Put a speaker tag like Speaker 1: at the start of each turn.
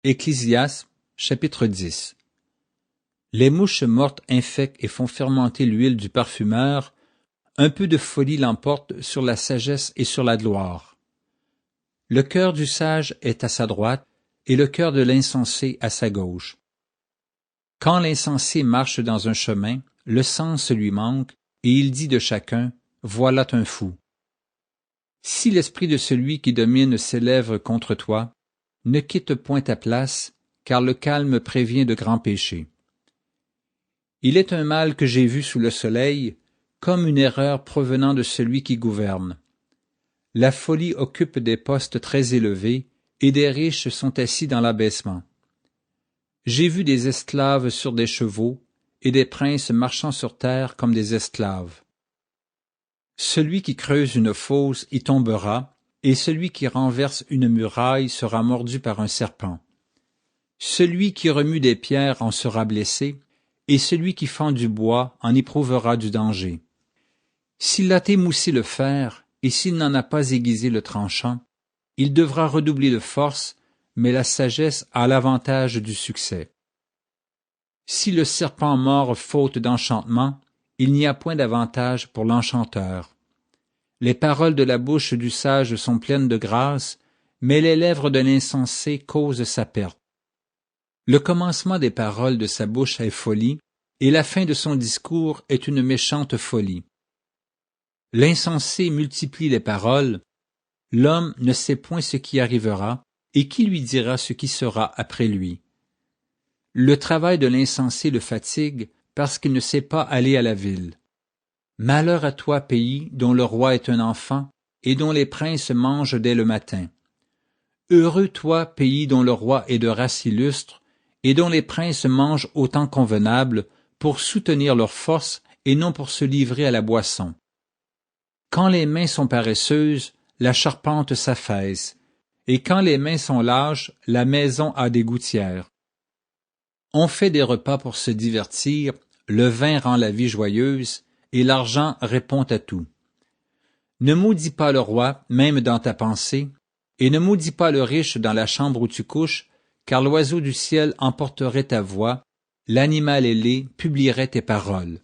Speaker 1: Ecclésiaste, chapitre 10. Les mouches mortes infectent et font fermenter l'huile du parfumeur. Un peu de folie l'emporte sur la sagesse et sur la gloire. Le cœur du sage est à sa droite, et le cœur de l'insensé à sa gauche. Quand l'insensé marche dans un chemin, le sens lui manque, et il dit de chacun, « Voilà un fou ». Si l'esprit de celui qui domine s'élève contre toi, ne quitte point ta place, car le calme prévient de grands péchés. Il est un mal que j'ai vu sous le soleil, comme une erreur provenant de celui qui gouverne. La folie occupe des postes très élevés, et des riches sont assis dans l'abaissement. J'ai vu des esclaves sur des chevaux, et des princes marchant sur terre comme des esclaves. Celui qui creuse une fosse y tombera, et celui qui renverse une muraille sera mordu par un serpent. Celui qui remue des pierres en sera blessé, et celui qui fend du bois en éprouvera du danger. S'il a émoussé le fer, et s'il n'en a pas aiguisé le tranchant, il devra redoubler de force, mais la sagesse a l'avantage du succès. Si le serpent mord faute d'enchantement, il n'y a point d'avantage pour l'enchanteur. Les paroles de la bouche du sage sont pleines de grâce, mais les lèvres de l'insensé causent sa perte. Le commencement des paroles de sa bouche est folie, et la fin de son discours est une méchante folie. L'insensé multiplie les paroles, l'homme ne sait point ce qui arrivera, et qui lui dira ce qui sera après lui. Le travail de l'insensé le fatigue, parce qu'il ne sait pas aller à la ville. Malheur à toi, pays, dont le roi est un enfant, et dont les princes mangent dès le matin. Heureux toi, pays dont le roi est de race illustre, et dont les princes mangent au temps convenable, pour soutenir leur force, et non pour se livrer à la boisson. Quand les mains sont paresseuses, la charpente s'affaisse, et quand les mains sont lâches, la maison a des gouttières. On fait des repas pour se divertir, le vin rend la vie joyeuse, et l'argent répond à tout. Ne maudis pas le roi, même dans ta pensée, et ne maudis pas le riche dans la chambre où tu couches, car l'oiseau du ciel emporterait ta voix, l'animal ailé publierait tes paroles.